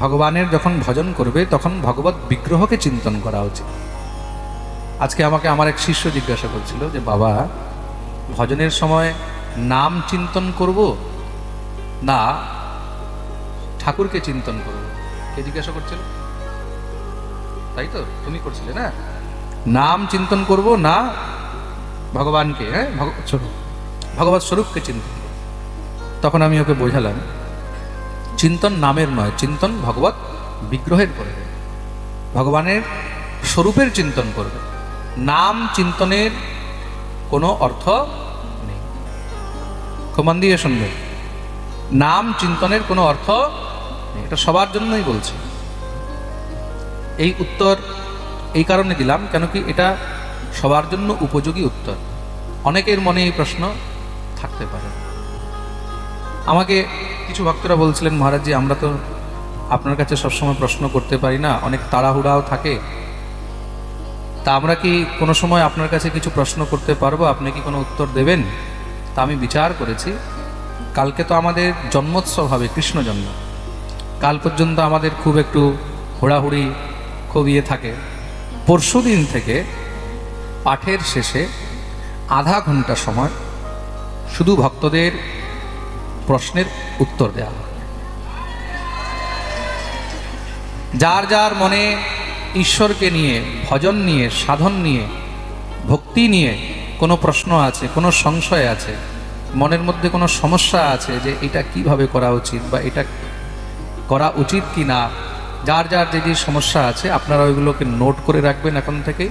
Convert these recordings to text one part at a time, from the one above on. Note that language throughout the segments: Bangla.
ভগবানের যখন ভজন করবে তখন ভগবত বিগ্রহকে চিন্তন করা উচিত। আজকে আমাকে আমার এক শিষ্য জিজ্ঞাসা করছিল যে বাবা, ভজনের সময় নাম চিন্তন করব না ঠাকুরকে চিন্তন করব? কে জিজ্ঞাসা করছিল? তাই তো তুমি করছিলে না? নাম চিন্তন করব না ভগবানকে, হ্যাঁ ভগবত স্বরূপকে চিন্তন করব। তখন আমি ওকে বোঝালাম, চিন্তন নামের নয়, চিন্তন ভগবত বিগ্রহের করবে, ভগবানের স্বরূপের চিন্তন করবে। নাম চিন্তনের কোনো অর্থ নেই। খুব মন দিয়ে শুনবে, নাম চিন্তনের কোনো অর্থ নেই। এটা সবার জন্যই বলছি। এই উত্তর এই কারণে দিলাম, কেন কি এটা সবার জন্য উপযোগী উত্তর। অনেকের মনে এই প্রশ্ন থাকতে পারে। আমাকে কিছু ভক্তরা বলছিলেন, মহারাজজি আমরা তো আপনার কাছে সবসময় প্রশ্ন করতে পারি না, অনেক তাড়াহুড়াও থাকে, তা আমরা কি কোনো সময় আপনার কাছে কিছু প্রশ্ন করতে পারবো? আপনি কি কোনো উত্তর দেবেন? তা আমি বিচার করেছি, কালকে তো আমাদের জন্মোৎসব হবে, কৃষ্ণ জন্ম। কাল পর্যন্ত আমাদের খুব একটু হুড়াহুড়ি খুব থাকে। পরশু দিন থেকে পাঠের শেষে আধা ঘন্টা সময় শুধু ভক্তদের প্রশ্নের উত্তর দেওয়া হবে। যার যার মনে ঈশ্বরকে নিয়ে, ভজন নিয়ে, সাধন নিয়ে, ভক্তি নিয়ে কোনো প্রশ্ন আছে, কোনো সংশয় আছে, মনের মধ্যে কোনো সমস্যা আছে যে এটা কিভাবে করা উচিত বা এটা করা উচিত কি না, যার যার যে যে সমস্যা আছে আপনারা ওইগুলোকে নোট করে রাখবেন। এখন থেকে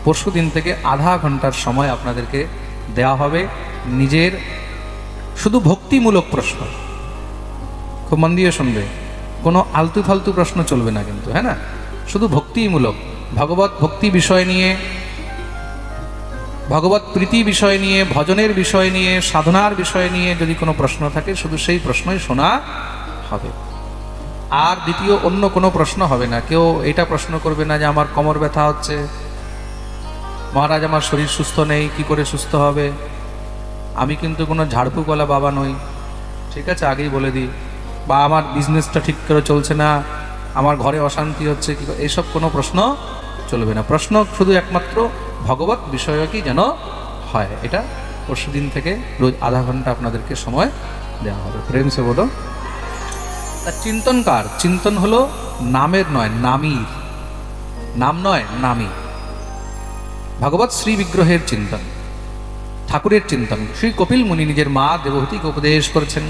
পরশু দিন থেকে আধা ঘন্টার সময় আপনাদেরকে দেওয়া হবে নিজের শুধু ভক্তিমূলক প্রশ্ন। খুব মন দিয়ে শুনবে, কোনো আলতু ফালতু প্রশ্ন চলবে না কিন্তু, হ্যাঁ না, শুধু ভক্তিমূলক, ভগবত ভক্তি বিষয় নিয়ে, ভগবত প্রীতি বিষয় নিয়ে, ভজনের বিষয় নিয়ে, সাধনার বিষয় নিয়ে যদি কোনো প্রশ্ন থাকে শুধু সেই প্রশ্নই শোনা হবে। আর দ্বিতীয় অন্য কোনো প্রশ্ন হবে না। কেউ এটা প্রশ্ন করবে না যে আমার কোমর ব্যথা হচ্ছে, মহারাজ আমার শরীর সুস্থ নেই, কি করে সুস্থ হবে? আমি কিন্তু কোনো ঝাড়ফুঁকওয়ালা বাবা নই, ঠিক আছে, আগেই বলে দিই। বা আমার বিজনেসটা ঠিক করে চলছে না, আমার ঘরে অশান্তি হচ্ছে, কি এইসব কোনো প্রশ্ন চলবে না। প্রশ্ন শুধু একমাত্র ভগবত বিষয়কই যেন হয়। এটা পরশু দিন থেকে রোজ আধা ঘন্টা আপনাদেরকে সময় দেওয়া হবে। প্রেম সে বলো। তার চিন্তন কার? চিন্তন হলো নামের নয়, নামীর। নাম নয়, নামী। ভগবত শ্রী বিগ্রহের চিন্তন, ঠাকুরের চিন্তন। শ্রী কপিল মুনি নিজের মা দেবহূতিকে উপদেশ করেছেন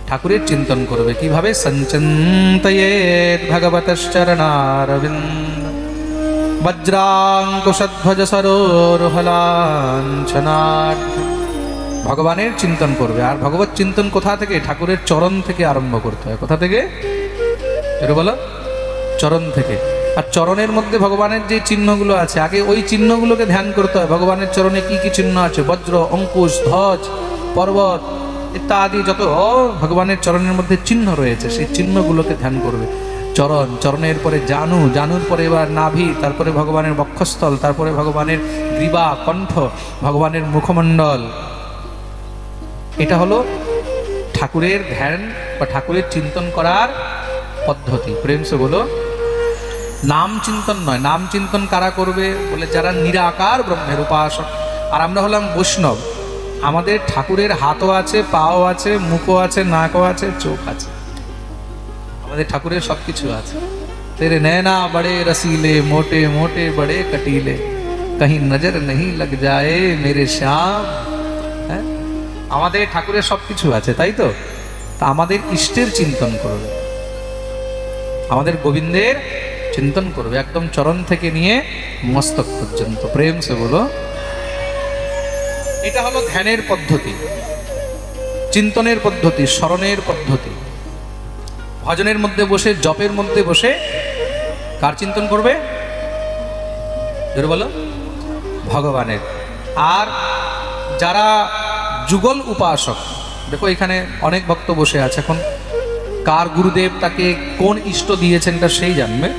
ঠাকুরের চিন্তন করবে কিভাবে। সঞ্চিন্তয়েৎ ভগবতশ্চরণারবিন্দ বজ্রাঙ্কুশধ্বজ সরোরহলাঞ্ছনাঢ্য। ভগবানের চিন্তন করবে। আর ভগবত চিন্তন কোথা থেকে? ঠাকুরের চরণ থেকে আরম্ভ করতে হয়। কোথা থেকে? এটা বলো, চরণ থেকে। আর চরণের মধ্যে ভগবানের যে চিহ্নগুলো আছে, আগে ওই চিহ্নগুলোকে ধ্যান করতে হয়। ভগবানের চরণে কি কি চিহ্ন আছে? বজ্র, অঙ্কুশ, ধ্বজ, পর্বত ইত্যাদি যত ভগবানের চরণের মধ্যে চিহ্ন রয়েছে, সেই চিহ্নগুলোকে ধ্যান করবে। চরণ, চরণের পরে জানু, জানুর পরে এবার নাভি, তারপরে ভগবানের বক্ষস্থল, তারপরে ভগবানের গ্রীবা, কণ্ঠ, ভগবানের মুখমণ্ডল। এটা হলো ঠাকুরের ধ্যান বা ঠাকুরের চিন্তন করার পদ্ধতি। প্রেম সে বলো। নাম চিন্তন নয়। নাম চিন্তন কারা করবে? বলে যারা নিরাকার ব্রহ্মের উপাসক। আর আমরা হলাম বৈষ্ণব। আমাদের ঠাকুরের হাতও আছে, পাও আছে, মুখও আছে, নাকও আছে, চোখ আছে। আমাদের ঠাকুরের সবকিছু আছে। তেরে নैना बड़े रसीले, मोटे मोटे बड़े कटीले, कहीं नजर नहीं लग जाए मेरे श्याम। হ্যাঁ, আমাদের ঠাকুরের সবকিছু আছে, তাই তো? তা আমাদের ইষ্টের চিন্তন করবে, আমাদের গোবিন্দের চিন্তন করবে, একদম চরণ থেকে নিয়ে মস্তক পর্যন্ত। প্রেম সে বলো। এটা হলো ধ্যানের পদ্ধতি, চিন্তনের পদ্ধতি, স্মরণের পদ্ধতি। ভজনের মধ্যে বসে, জপের মধ্যে বসে কার চিন্তন করবে? জোরে বলো, ভগবানের। আর যারা যুগল উপাসক, দেখো এখানে অনেক ভক্ত বসে আছে, এখন কার গুরুদেব তাকে কোন ইষ্ট দিয়েছেন তা সেই জানবে।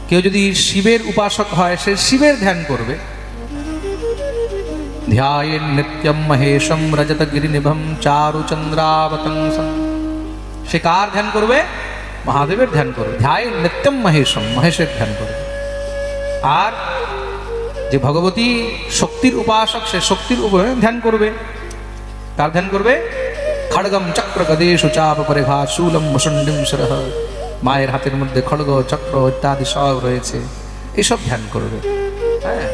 কেউ যদি শিবের উপাসক হয়, সে শিবের ধ্যান করবে। ধ্যায়েন নিত্যম মহেশম রজত গিরিনিভম চারু চন্দ্রাবতংসম। সে কার ধ্যান করবে? মহাদেবের ধ্যান করবে। ধ্যায় নিত্যম মহেশম, মহেশের ধ্যান করবে। আর যে ভগবতী শক্তির উপাসক, সে শক্তির ধ্যান করবে। তার ধ্যান করবে খড়গম চক্র গদেশু চাপ পরিঘা শূলম মুসন্ডিম শিরঃ, মায়ের হাতের মধ্যে খড়গ চক্র ইত্যাদি সব রয়েছে, এসব ধ্যান করবে। হ্যাঁ,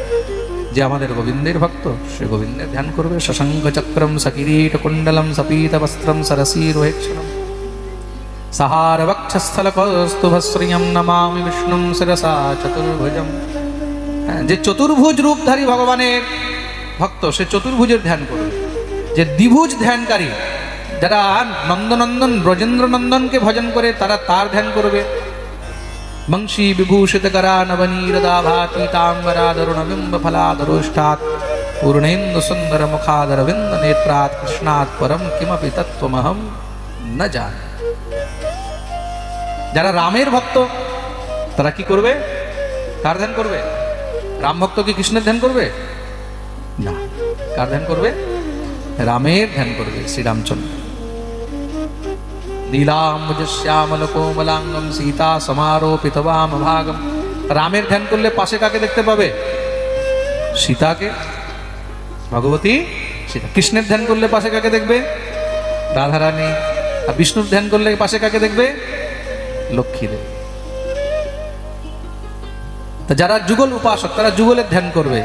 যে আমাদের গোবিন্দের ভক্ত, সে গোবিন্দের ধ্যান করবে। শশঙ্খ চক্রম সকিরীট কুণ্ডলম সপীত বস্ত্রম সরসীরোহেক্ষণম সহার বক্ষস্থল কৌস্তুভশ্রিয়ম নমামি বিষ্ণুম শিরসা চতুর্ভুজম। যে চতুর্ভুজ রূপধারী ভগবানের ভক্ত, সে চতুর্ভুজের ধ্যান করবে। যে দ্বিভুজ ধ্যানকারী, যারা নন্দনন্দন ব্রজেন্দ্র নন্দনকে ভজন করে, তারা তার ধ্যান করবে। বংশী বিভূষিত করা নবনীরদাভা পীতাম্বরাধরুণ বিম্ব ফলাধরোষ্ঠাৎ পূর্ণেন্দু সুন্দর মুখাধর বিন্দ নেত্রাৎ কৃষ্ণাৎ পরম কিমপি তত্ত্বমহম ন জানি। যারা রামের ভক্ত, তারা কি করবে? কার ধ্যান করবে? রাম ভক্ত কি কৃষ্ণের ধ্যান করবে? না। কার ধ্যান করবে? রামের ধ্যান করবে, শ্রীরামচন্দ্র। নীলাম্বুজ শ্যামল কোমলাঙ্গম সীতা সমারোপিত বাম ভাগম। রামের ধ্যান করলে পাশে কাকে দেখতে পাবে? সীতাকে, ভগবতী সীতা। কৃষ্ণের ধ্যান করলে পাশে কাকে দেখবে? রাধারানী। আর বিষ্ণুর ধ্যান করলে পাশে কাকে দেখবে? লক্ষ্মী দেব। তা যারা যুগল উপাসক, তারা যুগলের ধ্যান করবে।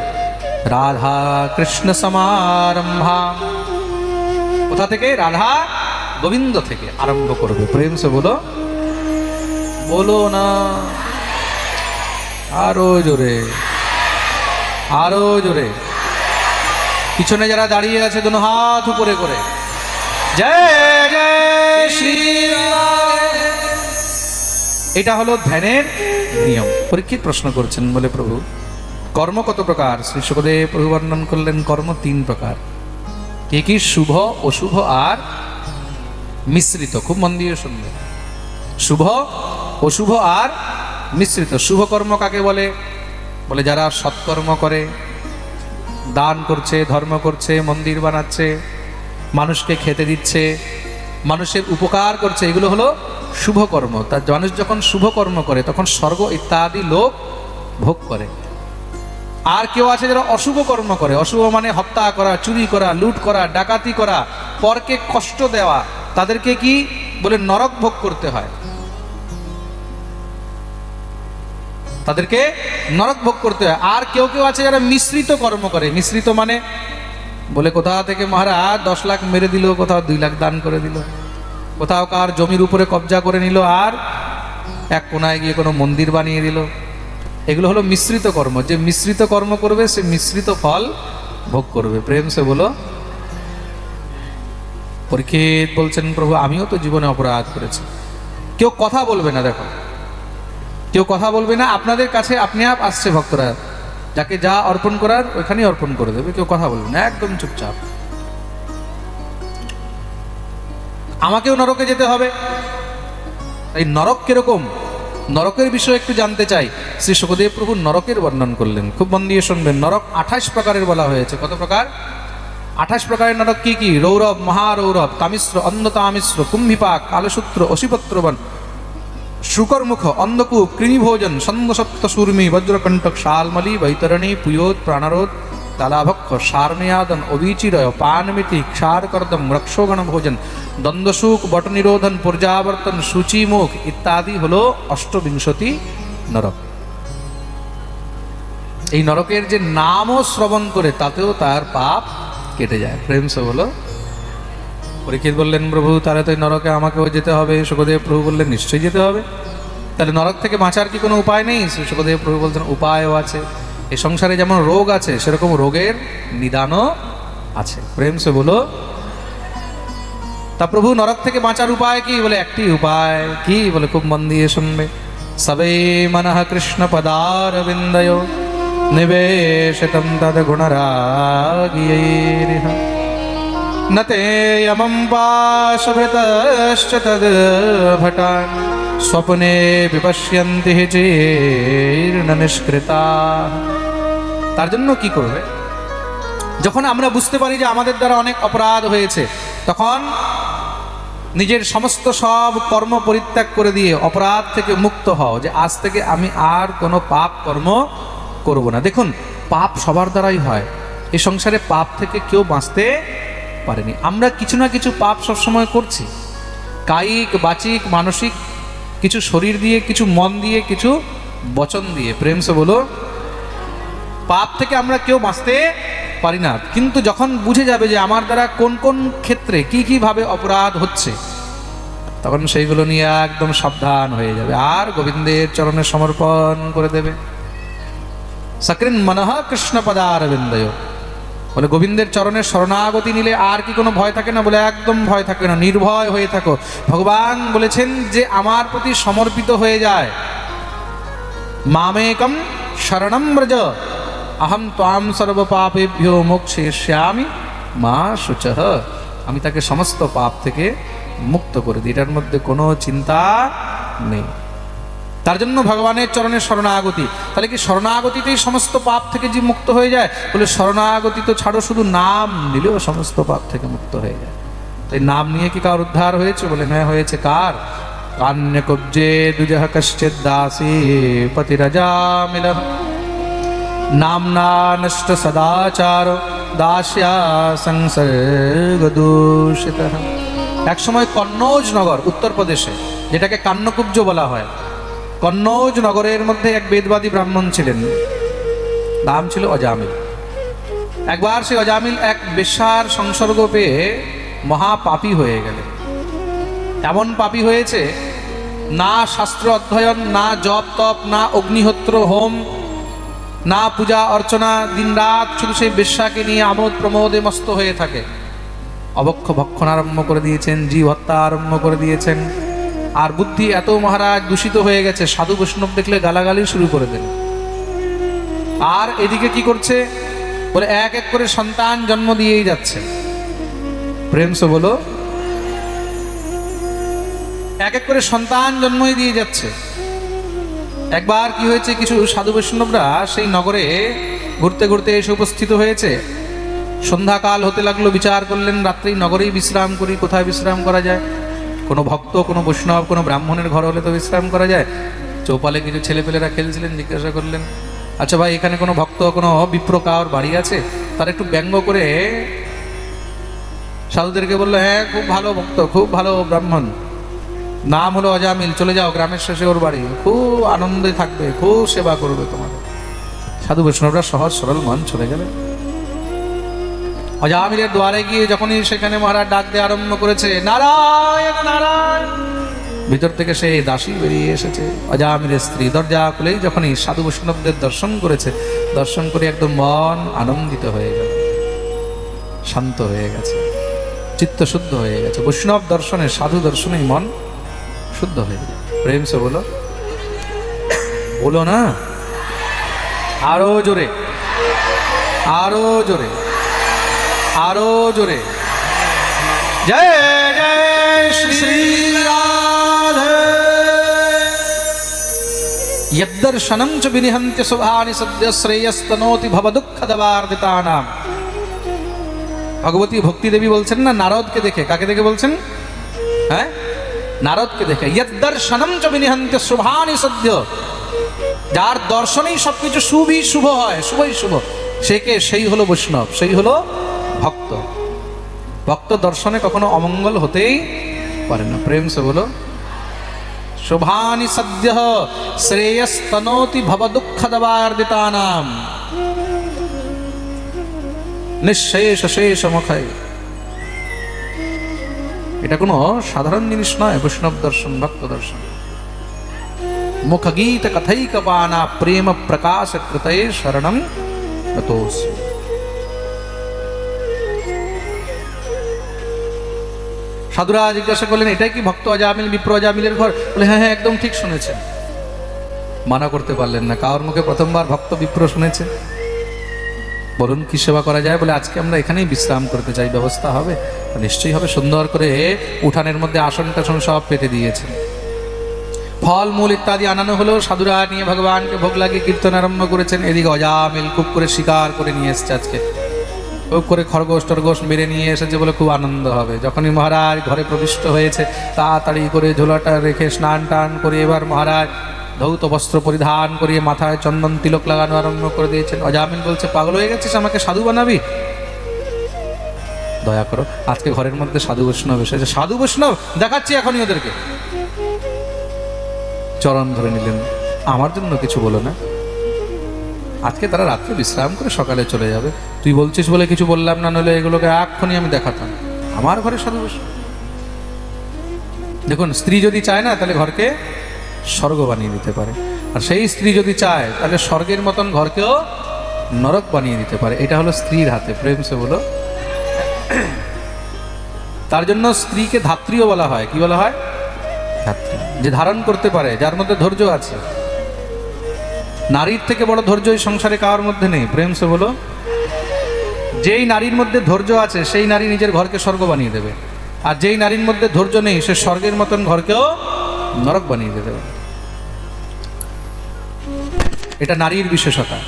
রাধা কৃষ্ণ সমারম্ভা, কোথা থেকে? রাধা গোবিন্দ থেকে আরম্ভ করবে। প্রেম সে বলো, বলো না আরো জোরে, আরো জোরে। পিছনে যারা দাঁড়িয়ে আছে, দুনো হাত উপরে করে জয় জয় শ্রী রাম। এটা হলো ধ্যানের নিয়ম। পরীক্ষিত প্রশ্ন করছেন, বলে প্রভু কর্ম কত প্রকার? শ্রী শুকদেব প্রভু বর্ণন করলেন কর্ম 3 প্রকার। কি কি? শুভ, অশুভ আর মিশ্রিত। খুব মন দিয়ে শুনবে। শুভ, অশুভ আর মিশ্রিত। শুভ কর্ম কাকে বলে? বলে যারা সৎকর্ম করে, দান করছে, ধর্ম করছে, মন্দির বানাচ্ছে, মানুষকে খেতে দিচ্ছে, মানুষের উপকার করছে, এগুলো হলো শুভ কর্ম। তার মানুষ যখন শুভ কর্ম করে, তখন স্বর্গ ইত্যাদি লোক ভোগ করে। আর কেউ আছে যারা অশুভ কর্ম করে। অশুভ মানে হত্যা করা, চুরি করা, লুট করা, ডাকাতি করা, পরকে কষ্ট দেওয়া, তাদেরকে কি বলে? নরক ভোগ করতে হয়। তাদেরকে নরক ভোগ করতে হয়। আর কেউ কেউ আছে যারা মিশ্রিত কর্ম করে। মিশ্রিত মানে বলে কোথা থেকে মহারাজ 10 লাখ মেরে দিল, কোথাও 2 লাখ দান করে দিল, কোথাও কার জমির উপরে কবজা করে নিল, আর এক কোনায় গিয়ে কোনো মন্দির বানিয়ে দিল। এগুলো হলো মিশ্রিত কর্ম। যে মিশ্রিত কর্ম করবে, সে মিশ্রিত ফল ভোগ করবে। প্রেম সে বলো। পরীক্ষিত বলছেন, প্রভু আমিও তো জীবনে অপরাধ করেছি। কেউ কথা বলবে না। দেখো, কেউ কথা বলবে না। আপনাদের কাছে আপনি আপ আসছে ভক্তরা, যাকে যা অর্পণ করার ওইখানেই অর্পণ করে দেবে। কেউ কথা বলবে না, একদম চুপচাপ। আমাকেও নরকে যেতে হবে। এই নরক কিরকম, নরকের বিষয়ে একটু জানতে চাই। শ্রী শুকদেব প্রভু নরকের বর্ণন করলেন। খুব মন দিয়ে শুনবেন। নরক 28 প্রকারের বলা হয়েছে। কত প্রকার? 28 প্রকারের নরক। কি কি? রৌরব, মহারৌরব, তামিশ্র, অন্ধতামিশ্র, কুম্ভিপাক, কালসূত্র, অশিপত্রবন, শুকরমুখ, অন্ধকূপ, কৃমিভোজন, ছন্দসপ্ত সুর্মি, বজ্রকণ্ঠক, শালমলি, বৈতরণী, পুয়োত, প্রাণারোধ, তালাভক্ষ, সারমেয়াদন, অবিচিরয়, পানমিতি, ক্ষারকর্দম, রক্ষোগণ ভোজন, দ্বন্দ্বসুখ, বটনিরোধন, পর্যাবর্তন, সূচিমুখ ইত্যাদি হলো 28 নরক। এই নরকের যে নামও শ্রবণ করে, তাতেও তার পাপ কেটে যায়। প্রেম সে বলো। পরীক্ষিত বললেন, প্রভু তাহলে তো নরকে আমাকেও যেতে হবে। শুকদেব প্রভু বললেন, নিশ্চয়ই যেতে হবে। তাহলে নরক থেকে বাঁচার কি কোনো উপায় নেই? শুকদেব প্রভু বলছেন, উপায়ও আছে। এই সংসারে যেমন রোগ আছে, সেরকম রোগের নিদানও আছে। প্রেম সে বলো। তা প্রভু নরক থেকে বাঁচার উপায় কি? বলে একটি উপায়। কি? বলে খুব মন দিয়ে শুনবে। সবে মনঃ কৃষ্ণ পদারবিন্দয় নিবেশিতম তদ গুণরাগিয়ৈরিহ নতে যমং পাশভৃতশ্চ তদ ভটান স্বপ্নে বিপশ্যন্তি জীর্ণ নিষ্কৃতাঃ। তার জন্য কি করবে? যখন আমরা বুঝতে পারি যে আমাদের দ্বারা অনেক অপরাধ হয়েছে, তখন নিজের সমস্ত সব কর্ম পরিত্যাগ করে দিয়ে অপরাধ থেকে মুক্ত হও, যে আজ থেকে আমি আর কোনো পাপ কর্ম করব না। দেখুন, পাপ সবার দ্বারাই হয়, এই সংসারে পাপ থেকে কেউ বাঁচতে পারেনি। আমরা কিছু না কিছু পাপ সবসময় করছি, কায়িক, বাচিক, মানসিক, কিছু শরীর দিয়ে, কিছু মন দিয়ে, কিছু বচন দিয়ে। প্রেম সে বলো, পাপ থেকে আমরা কেউ বাঁচতে পারি না। কিন্তু যখন বুঝে যাবে যে আমার দ্বারা কোন কোন ক্ষেত্রে কি কি ভাবে অপরাধ হচ্ছে, তখন সেইগুলো নিয়ে একদম সাবধান হয়ে যাবে আর গোবিন্দের চরণে সমর্পণ করে দেবে। সকৃন মনঃ কৃষ্ণ পদারবিন্দয়, বলে গোবিন্দের চরণের শরণাগতি নিলে আর কি কোনো ভয় থাকে না? বলে একদম ভয় থাকে না, নির্ভয় হয়ে থাকো। ভগবান বলেছেন যে আমার প্রতি সমর্পিত হয়ে যায়, মামেকম শরণম ব্রজ অহম ত্বাম সর্ব পাপেভ্যো মোক্ষয়িষ্যামি মা শুচঃ। আমি তাকে সমস্ত পাপ থেকে মুক্ত করে দিই, এটার মধ্যে কোনো চিন্তা নেই। তার জন্য ভগবানের চরণে শরণাগতি। তাহলে কি শরণাগতিতেই সমস্ত পাপ থেকে যে মুক্ত হয়ে যায়? বলে শরণাগতি তো ছাড়ো, শুধু নাম নিলেও সমস্ত পাপ থেকে মুক্ত হয়ে যায়। তাই নাম নিয়ে কি কার উদ্ধার হয়েছে? বলে হ্যাঁ হয়েছে। কার? কান্য কব্জে দুজহ কশ্চিৎ দাসী পতিরজামিলঃ নামনা নষ্ট সদাচার দাস্যা সংসর্গ দূষিতঃ। এক সময় কন্নৌজ নগর উত্তরপ্রদেশে, যেটাকে কান্নকুব্জ বলা হয়, কন্নৌজ নগরের মধ্যে এক বেদবাদী ব্রাহ্মণ ছিলেন, নাম ছিল অজামিল। একবার সে অজামিল এক বেশ্যার সংসর্গ পেয়ে মহাপাপী হয়ে গেলেন। এমন পাপী হয়েছে, না শাস্ত্র অধ্যয়ন, না জপ তপ, না অগ্নিহোত্র হোম, না পূজা অর্চনা, দিন রাত শুধু সেই বেশ্যাকে নিয়ে আমোদ প্রমোদে মস্ত হয়ে থাকে। অবক্ষ ভক্ষণ আরম্ভ করে দিয়েছেন, জীব হত্যা আরম্ভ করে দিয়েছেন। আর বুদ্ধি এত মহারাজ দূষিত হয়ে গেছে, সাধু বৈষ্ণব দেখলে গালাগালি শুরু করে দেন। আর এদিকে কি করছে? বলে এক এক করে সন্তান জন্ম দিয়েই যাচ্ছে। প্রেম সে বলো, এক এক করে সন্তান জন্মই দিয়ে যাচ্ছে। একবার কি হয়েছে, কিছু সাধু বৈষ্ণবরা সেই নগরে ঘুরতে ঘুরতে এসে উপস্থিত হয়েছে। সন্ধ্যাকাল হতে লাগলো, বিচার করলেন রাত্রি নগরেই বিশ্রাম করি, কোথায় বিশ্রাম করা যায়? কোনো ভক্ত, কোনো বৈষ্ণব, কোনো ব্রাহ্মণের ঘর হলে তো বিশ্রাম করা যায়। চৌপালে কিছু ছেলেপেলেরা খেলছিলেন, জিজ্ঞাসা করলেন, আচ্ছা ভাই, এখানে কোনো ভক্ত, কোনো বিপ্র কার বাড়ি আছে? তার একটু ব্যঙ্গ করে সাধুদেরকে বললো, হ্যাঁ খুব ভালো ভক্ত, খুব ভালো ব্রাহ্মণ, নাম হলো অজামিল, চলে যাও গ্রামের শেষে ওর বাড়ি, খুব আনন্দে থাকবে, খুব সেবা করবে তোমাদের। সাধু বৈষ্ণবরা সহজ সরল মন চলে গেলেন। অজামিলের দ্বারে গিয়ে যখনই সেখানে মহারাজ ডাক দিয়ে আরম্ভ করেছে, নারায়ণ নারায়ণ, ভিতর থেকে সেই দাসী বেরিয়ে এসেছে, অজামিলের স্ত্রী। দরজা খুলেই যখনই সাধু বৈষ্ণবদের দর্শন করেছে, দর্শন করে একদম মন আনন্দিত হয়ে গেল, শান্ত হয়ে গেছে, চিত্ত শুদ্ধ হয়ে গেছে। বৈষ্ণব দর্শনে, সাধু দর্শনে মন শুদ্ধ হয়ে যায়। প্রেম সে বলো, বলো না, আরো জোরে, আরো জোরে, আরো জোরে। জয় জয় শ্রী রাধে। यद्दर्शनं च विनिहन्त्य शुभानि सद्य श्रेयस्तनोति भवदुःखदवार्दितानां। भगवती भक्ति देवी বলছেন না নারদকে দেখে, কাকে দেখে বলছেন? হ্যাঁ, নারদকে দেখে। यद्दर्शनं च विनिहन्त्य शुभानि सद्य, যার দর্শনেই সবকিছু শুভই শুভ হয়, শুভই শুভ, সেকে, সেই হলো বৈষ্ণব, সেই হলো ভক্ত। ভক্ত দর্শনে কখনো অমঙ্গল হতেই পারে না। প্রেম সে বলো, শুভানি সদ্য শ্রেয়স্তনোতি ভবদুঃখদবার্দিতানাম নিঃশেষ শেষ মুখায়। এটা কোনো সাধারণ জিনিস নয়, বৈষ্ণব দর্শন, ভক্ত দর্শন। মুখগীত কথৈকপানা প্রেম প্রকাশ কৃতয়ে শরণম গতোস্মি। সাধুরা জিজ্ঞাসা করলেন, এটাই কি ভক্ত অজামিল, বিপ্র অজামিলের ঘর? বলে হ্যাঁ হ্যাঁ, একদম ঠিক শুনেছেন। মানা করতে পারলেন না, কারোর মুখে প্রথমবার ভক্ত বিপ্র শুনেছে। বলুন কি সেবা করা যায়? বলে আজকে আমরা এখানেই বিশ্রাম করতে চাই, ব্যবস্থা হবে? নিশ্চয়ই হবে। সুন্দর করে উঠানের মধ্যে আসন টাসন সব পেতে দিয়েছেন, ফল মূল ইত্যাদি আনানো হলো। সাধুরা নিয়ে ভগবানকে ভোগ লাগিয়ে কীর্তন আরম্ভ করেছেন। এদিকে অজামিল খুব করে শিকার করে নিয়ে এসছে আজকে। খুব করে খরগোশ টরগোশ মেরে নিয়ে এসেছে বলে খুব আনন্দ হবে। যখনই মহারাজ ঘরে প্রবিষ্ট হয়েছে তাড়াতাড়ি করে ঝোলাটা রেখে স্নান টান করে এবার মহারাজ ধৌত বস্ত্র পরিধান করিয়ে মাথায় চন্দন তিলক লাগানো আরম্ভ করে দিয়েছেন। অজামিল বলছে, পাগল হয়ে গেছিস, আমাকে সাধু বানাবি? দয়া করো, আজকে ঘরের মধ্যে সাধু বৈষ্ণব এসেছে। সাধু বৈষ্ণব দেখাচ্ছি এখনই ওদেরকে। চরণ ধরে নিলেন, আমার জন্য কিছু বলো না, আজকে তারা রাত্রে বিশ্রাম করে সকালে চলে যাবে, তুই বলছিস বলে কিছু বললাম না, নইলে এগুলোকে এক্ষুনি আমি দেখাতাম। আমার ঘরে সাধু বৈষ্ণব। দেখুন, স্ত্রী যদি চায় না তাহলে ঘরকে স্বর্গ বানিয়ে দিতে পারে, আর সেই স্ত্রী যদি চায় তাহলে স্বর্গের মতন ঘরকেও নরক বানিয়ে দিতে পারে। এটা হলো স্ত্রীর হাতে। প্রেম সে বলো। তার জন্য স্ত্রীকে ধাত্রীও বলা হয়। কি বলা হয়? ধাত্রী। যে ধারণ করতে পারে, যার মধ্যে ধৈর্য আছে। নারীর থেকে বড় ধৈর্য এই সংসারে কারোর মধ্যে নেই। প্রেম সে বলো। যেই নারীর মধ্যে ধৈর্য আছে সেই নারী নিজের ঘরকে স্বর্গ বানিয়ে দেবে, আর যেই নারীর মধ্যে ধৈর্য নেই সে স্বর্গের মতন ঘরকেও নরক বানিয়ে দেবে। এটা নারীর বিশেষতা।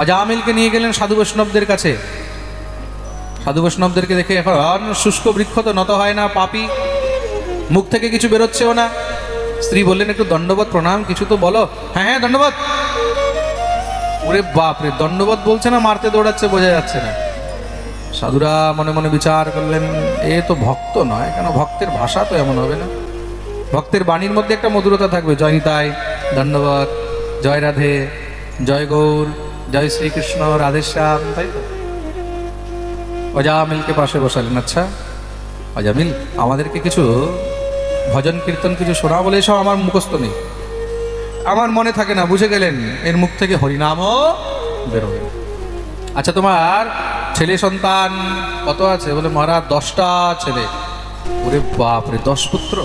অজামিলকে নিয়ে গেলেন সাধু বৈষ্ণবদের কাছে। সাধু বৈষ্ণবদেরকে দেখে এখন শুষ্ক বৃক্ষ তো নত হয় না, পাপী, মুখ থেকে কিছু বেরোচ্ছেও না। স্ত্রী বললেন, একটু দণ্ডবত প্রণাম কিছু তো বলো। হ্যাঁ হ্যাঁ দণ্ডবত। ওরে বাপরে, দণ্ডবত বলছে না মারতে দৌড়াচ্ছে, বোঝা যাচ্ছে না। সাধুরা মনে মনে বিচার করলেন, এ তো ভক্ত নয়, কেন ভক্তের ভাষা তো এমন হবে না, ভক্তের বাণীর মধ্যে একটা মধুরতা থাকবে। জয় নিতাই, দণ্ডবত, জয় রাধে, জয় গৌর, জয় শ্রীকৃষ্ণ, রাধেশ্যাম, তাই তো। অজামিলকে পাশে বসালেন। আচ্ছা অজামিল, আমাদেরকে কিছু ভজন কীর্তন কিছু শোনা, বলে এসব আমার মুখস্থ নেই, আমার মনে থাকে না। বুঝে গেলেন এর মুখ থেকে হরিনামও বেরোবে। আচ্ছা তোমার ছেলে সন্তান কত আছে? বলে মহারাজ 10টা ছেলে। ওরে বাপরে, 10 পুত্র।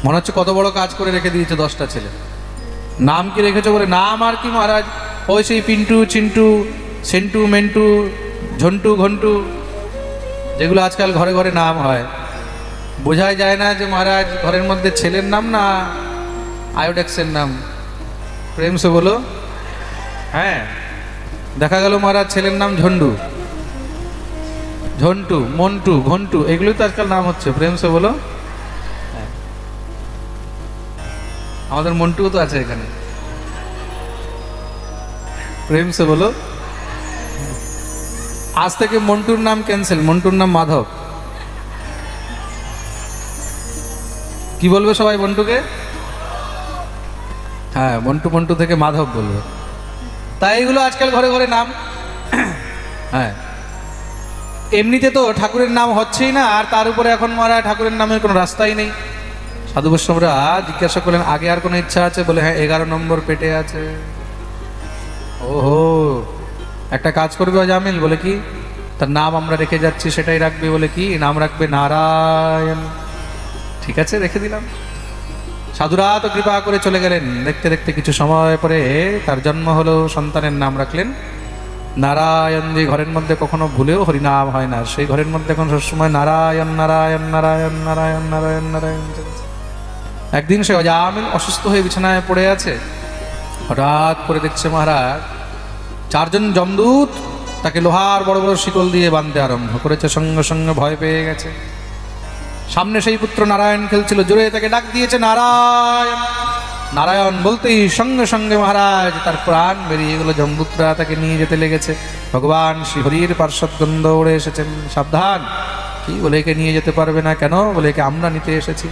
মনে হচ্ছে কত বড় কাজ করে রেখে দিয়েছে 10টা ছেলে। নাম কি রেখেছো? বলে নাম আর কি মহারাজ, ওই সেই পিন্টু, চিন্টু, সেন্টু, মেন্টু, ঝন্টু, ঘন্টু, যেগুলো আজকাল ঘরে ঘরে নাম হয়। বোঝাই যায় না যে মহারাজ ঘরের মধ্যে ছেলের নাম না আয়োডেক্সের নাম। প্রেম সে বলো। হ্যাঁ, দেখা গেল মহারাজ ছেলের নাম ঝন্ডু, ঝন্টু, মন্টু, ঘন্টু, এগুলোই তো আজকাল নাম হচ্ছে। প্রেম সে বলো। আমাদের মন্টুও তো আছে এখানে। প্রেম সে বলো। আজ থেকে মন্টুর নাম ক্যান্সেল, মন্টুর নাম মাধব। কি বলবে সবাই মন্টুকে? হ্যাঁ, মন্টু মন্টু থেকে মাধব বলবে। তাই এগুলো আজকাল ঘরে ঘরে নাম। হ্যাঁ, এমনিতে তো ঠাকুরের নাম হচ্ছেই না, আর তার উপরে এখন মারা ঠাকুরের নামের কোনো রাস্তাই নেই। সাধু বৈষ্ণবরা জিজ্ঞাসা করলেন, আগে আর কোনো ইচ্ছা আছে? বলে হ্যাঁ, 11 নম্বর পেটে আছে। ওহো, একটা কাজ করবে অজামিল। বলে কি? তার নাম আমরা রেখে যাচ্ছি, সেটাই রাখবে। বলে কি নাম রাখবে? নারায়ণ। ঠিক আছে, রেখে দিলাম। সাধুরা তো কৃপা করে চলে গেলেন। দেখতে দেখতে কিছু সময় পরে তার জন্ম হলো, সন্তানের নাম রাখলেন নারায়ণ। যে ঘরের মধ্যে কখনো ভুলেও হরিনাম হয় না, সেই ঘরের মধ্যে এখন সবসময় নারায়ণ নারায়ণ নারায়ণ নারায়ণ নারায়ণ নারায়ণ। একদিন সে অজামিল অসুস্থ হয়ে বিছানায় পড়ে আছে। হঠাৎ করে দেখছে মহারাজ 4 জন যমদূত তাকে লোহার বড় বড় শিকল দিয়ে বাঁধতে আরম্ভ করেছে। সঙ্গে সঙ্গে ভয় পেয়ে গেছে। সামনে সেই পুত্র নারায়ণ খেলছিল, জোরে তাকে ডাক দিয়েছে নারায়ণ। নারায়ণ বলতেই সঙ্গে সঙ্গে মহারাজ তার প্রাণ বেরিয়ে গেল। যমদূতরা তাকে নিয়ে যেতে লেগেছে। ভগবান শ্রীহরির পার্শ্বদ্বন্দ্ব উড়ে এসেছেন। সাবধান। কি বলে? একে নিয়ে যেতে পারবে না। কেন? বলে একে আমরা নিতে এসেছি।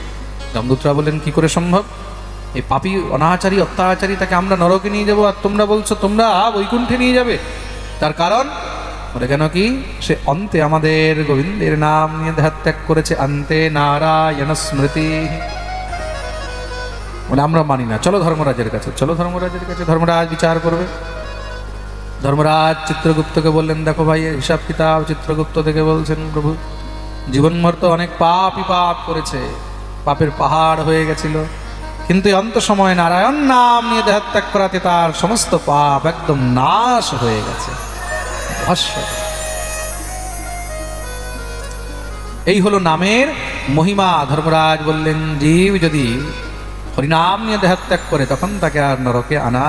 যমদূতরা বলেন, কি করে সম্ভব? এই পাপী অনাচারী অত্যাচারী, তাকে আমরা নরকে নিয়ে যাবো, আর তোমরা বলছো তোমরা বৈকুণ্ঠে নিয়ে যাবে। তার কারণ? বলে কেন কি? সে অন্তে আমাদের গোবিন্দের নাম নিয়ে দেহ ত্যাগ করেছে। অন্তে নারায়ণ স্মৃতি। বলে আমরা মানি না, চলো ধর্মরাজের কাছে। চলো ধর্মরাজের কাছে, ধর্মরাজ বিচার করবে। ধর্মরাজ চিত্রগুপ্তকে বললেন, দেখো ভাই হিসাব কিতাব। চিত্রগুপ্ত থেকে বলছেন, প্রভু জীবনভর তো অনেক পাপই পাপ করেছে, পাপের পাহাড় হয়ে গেছিল, কিন্তু অন্ত সময় নারায়ণ নাম নিয়ে দেহত্যাগ করাতে তার সমস্ত পাপ একদম নাশ হয়ে গেছে। এই হলো নামের মহিমা। ধর্মরাজ বললেন, জীব যদি হরিনাম নিয়ে দেহত্যাগ করে তখন তাকে আর নরকে আনা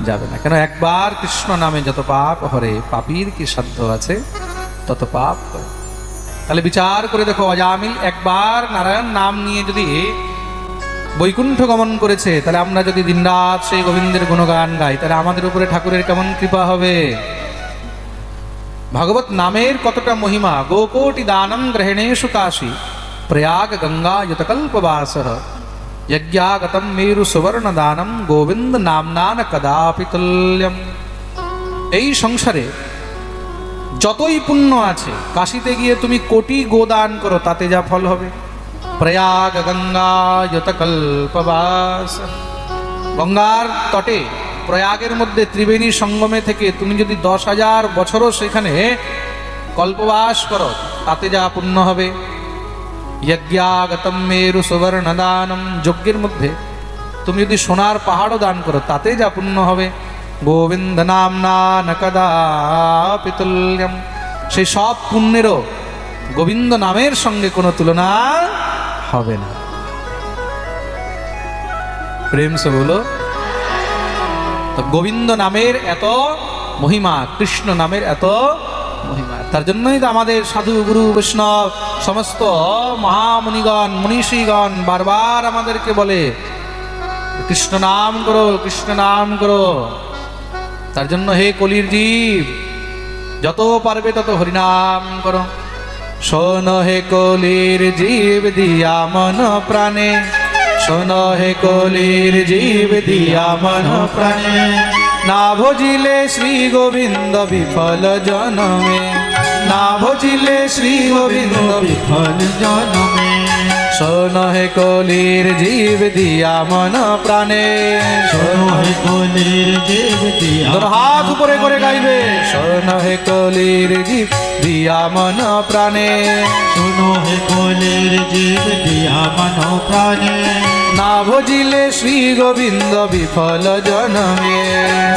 যাবে না। কেন? একবার কৃষ্ণ নামে যত পাপ হরে, পাপীর কি সাধ্য আছে তত পাপ করে। তাহলে বিচার করে দেখো, অজামিল একবার নারায়ণ নাম নিয়ে যদি বৈকুণ্ঠ গমন করেছে, তাহলে আমরা যদি দিনরাত সেই গোবিন্দের গুণগান গাই, তাহলে আমাদের উপরে ঠাকুরের কেমন কৃপা হবে। ভগবত নামের কতটা মহিমা। গোকোটি দানম গ্রহণেষু কাশী প্রয়াগ গঙ্গা যুতকল্পবাসঃ যজ্ঞাগতম মেরু সুবর্ণ দানম গোবিন্দ নামনা ন কদাপি তুল্যম। এই সংসারে যতই পুণ্য আছে, কাশীতে গিয়ে তুমি কোটি গোদান করো, তাতে যা ফল হবে। প্রয়াগ গঙ্গা যুতকল্পবাস, গঙ্গার তটে প্রয়াগের মধ্যে ত্রিবেণী সঙ্গমে থেকে তুমি যদি 10,000 বছরও সেখানে কল্পবাস করো, তাতে যা পুণ্য হবে। যজ্ঞাগতম মেরু সুবর্ণ দানম, যজ্ঞের মধ্যে তুমি যদি সোনার পাহাড়ও দান করো, তাতে যা পুণ্য হবে। গোবিন্দ নামনা ন কদাপি তুল্যম, সেই সব পুণ্যেরও গোবিন্দ নামের সঙ্গে কোনো তুলনা হবে না। প্রেম সে বলো। তো গোবিন্দ নামের এত মহিমা, কৃষ্ণ নামের এত মহিমা। তার জন্যই তো আমাদের সাধু গুরু বৈষ্ণব সমস্ত মহামুনিগণ মনীষীগণ বারবার আমাদেরকে বলে কৃষ্ণ নাম করো, কৃষ্ণ নাম করো। তার জন্য হে কলির জীব, যত পারবে তত হরিনাম করো। শোনো হে কলির জীব দিয়া মন প্রাণে, শোনো হে কলির জীব দিয়া মন প্রাণে, না ভজিলে শ্রী গোবিন্দ বিফল জনমে, না ভজিলে শ্রী গোবিন্দ বিফল জনমে। শোনো হে কলির জীব দিয়া মন প্রাণে, শোনো হে কলির জীব দিয়া, হাত উপরে করে গাইবে। শোনো হে কলির জীব দিয়া মন প্রাণে, শোনো হে কলির জীব দিয়া মন প্রাণে, না ভজিলে শ্রী গোবিন্দ বিফল জনমে,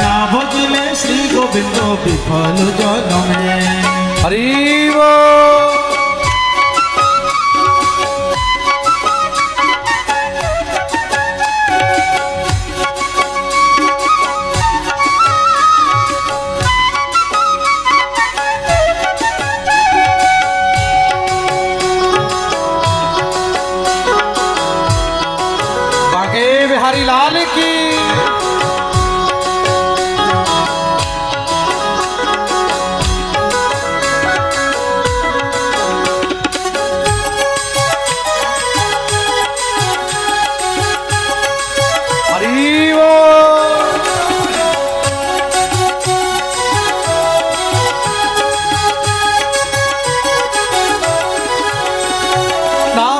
না ভজিলে শ্রী গোবিন্দ বিফল জনমে। হরি বল। बिहारी लाल की।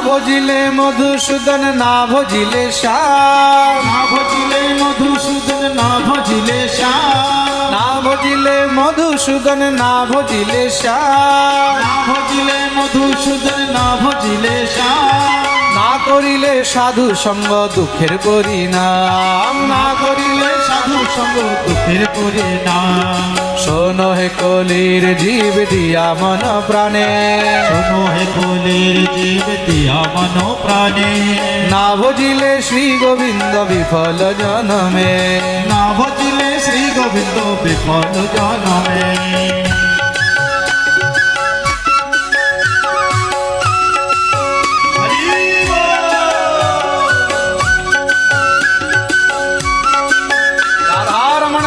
ভজিলে মধুসূদন না ভজিলে শ্যাম, না ভজিলে মধুসূদন না ভজিলে শ্যাম, না ভজিলে মধুসূদন না ভজিলে শ্যাম, না ভজিলে মধুসূদন না ভজিলে শ্যাম, না করিলে সাধু সঙ্গ দুঃখের পরিণাম, না করিলে সাধু সঙ্গ দুঃখের পরিণাম। শোনো হে কলির জীব দিয়া মন প্রাণে, শোনো হে কলির জীব দিয়া মন প্রাণে, না ভজিলে শ্রী গোবিন্দ বিফল জনমে, না ভজিলে শ্রী গোবিন্দ বিফল জনমে।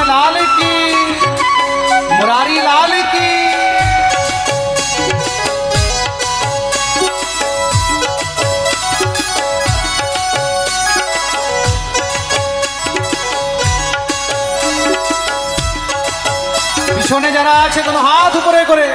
लाल की, मुरारी लाल की। পিছনে যারা আছে কোনো হাত উপরে করে।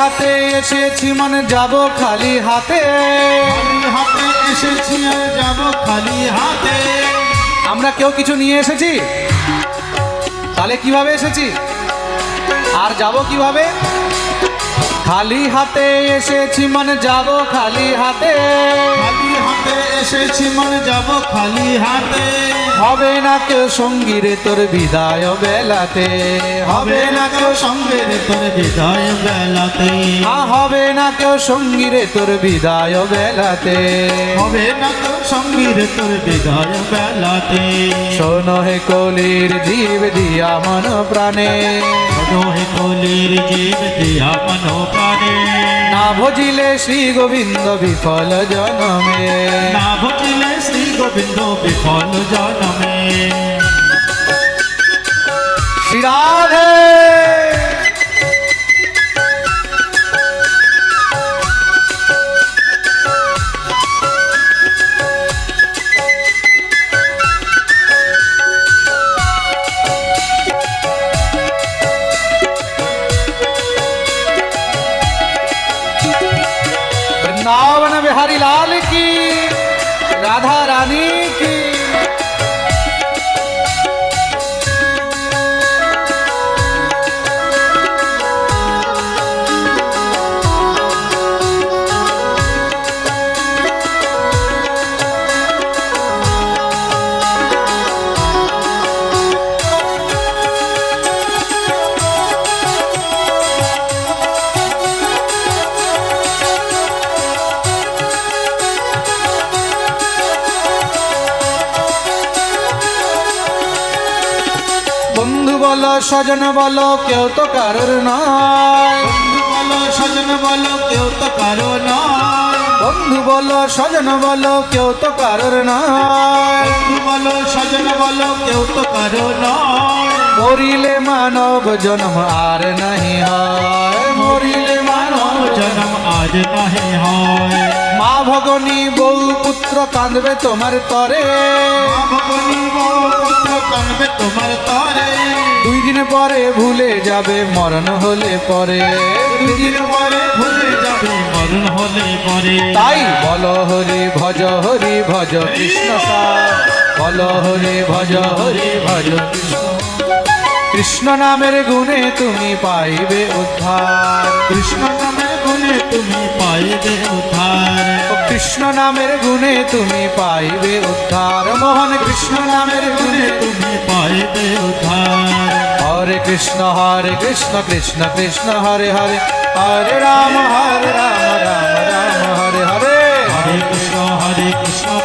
হাতে এসেছি মনে যাব খালি হাতে, খালি হাতে এসেছি যাব খালি হাতে। আমরা কেউ কিছু নিয়ে এসেছি? তাহলে কিভাবে এসেছি আর যাব কিভাবে? খালি হাতে এসেছি মনে যাব খালি হাতে, খালি হাতে এসেছি মনে যাব খালি হাতে, হবে না কেউ সঙ্গী রে তোর বিদায় বেলাতে, হবে না কেউ সঙ্গে রে তোর বিদায় বেলাতে, হবে না কেউ সঙ্গী রে তোর বিদায় বেলাতে, হবে না কেউ সঙ্গী রে তোর বিদায় বেলাতে। শোনো হে কলির জীব দিয়া মন প্রাণে, শোনো হে কলির জীব দিয়া মন প্রাণে, না ভজিলে শ্রী গোবিন্দ বিফল জনমে, না ভজিলে শ্রী গোবিন্দ বিফল জনমে। শ্রী রাধে। वृंदावन बिहारी लाल की, राधा रानी की। বন্ধু বলো স্বজন বলো কেউ তো কারোর নয়, বন্ধু বলো স্বজন বলো কেউ তো কারো নয়, বন্ধু বলো স্বজন বলো কেউ তো কারোর নয়, বন্ধু বলো স্বজন বলো কেউ তো কারো নয়। মরিলে মানব জন্ম আর নাহি হয়, মরিলে মানব জন্ম আজ নাহি হয়। মা ভগনী বউ পুত্র কাঁদবে তোমার তরে, মা ভগনী বউ পুত্র কাঁদবে তোমার তরে, দুই দিন পরে ভুলে যাবে মরণ হলে পরে, দুই দিন পরে ভুলে যাবে মরণ হলে পরে। তাই বলো হরি ভজ কৃষ্ণ সার, বলো হরি ভজ কৃষ্ণ, কৃষ্ণ নামের গুণে তুমি পাইবে উদ্ধার, কৃষ্ণ নামের গুণে তুমি পাইবে উদ্ধার, ও কৃষ্ণ নামের গুণে তুমি পাইবে উদ্ধার, মোহন কৃষ্ণ নামের গুণে তুমি পাইবে উদ্ধার। হরে কৃষ্ণ কৃষ্ণ কৃষ্ণ হরে হরে, হরে রাম রাম রাম হরে হরে। হরে কৃষ্ণ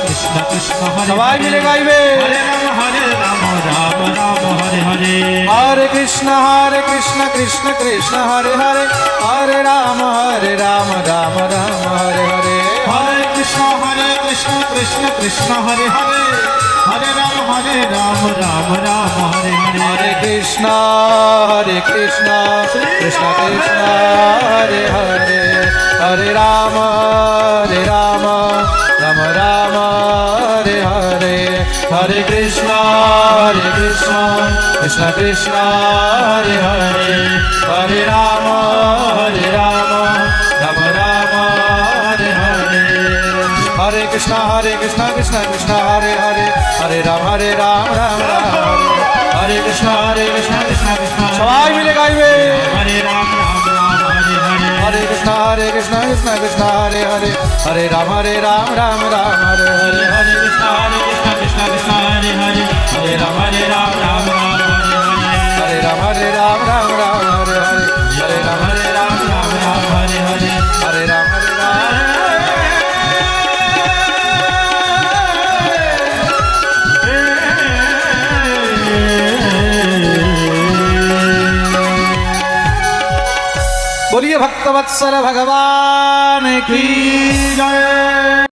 কৃষ্ণ কৃষ্ণ হরে সবাই মিলে গাইবে, হরে রাম রাম রাম হরে হরে। হরে কৃষ্ণ কৃষ্ণ কৃষ্ণ হরে হরে, হরে রাম রাম রাম হরে হরে। হরে কৃষ্ণ কৃষ্ণ কৃষ্ণ হরে হরে, হরে রাম রাম রাম হরে হরে। হরে কৃষ্ণ কৃষ্ণ কৃষ্ণ হরে হরে, হরে রাম রাম রাম হরে হরে। হরে কৃষ্ণ কৃষ্ণ কৃষ্ণ হরে হরে, হরে রাম রাম রাম হরে হরে। হরে কৃষ্ণ কৃষ্ণ কৃষ্ণ হরে হরে, হরে রাম রাম রাম হরে কৃষ্ণ কৃষ্ণ কৃষ্ণ। সবাই মিলে গাইবে, হরে রাম রাম হরে হরে। হরে কৃষ্ণ কৃষ্ণ কৃষ্ণ হরে হরে, হরে রাম রাম হরে হরে। হরে কৃষ্ণ কৃষ্ণ কৃষ্ণ হরে হরে, হরে রাম রাম হরে হরে। হরে রাম রাম হরে হরে, হরে রাম রাম হরে হরে। হরে রাম बोलिए भक्तवत्सल भगवान की जय।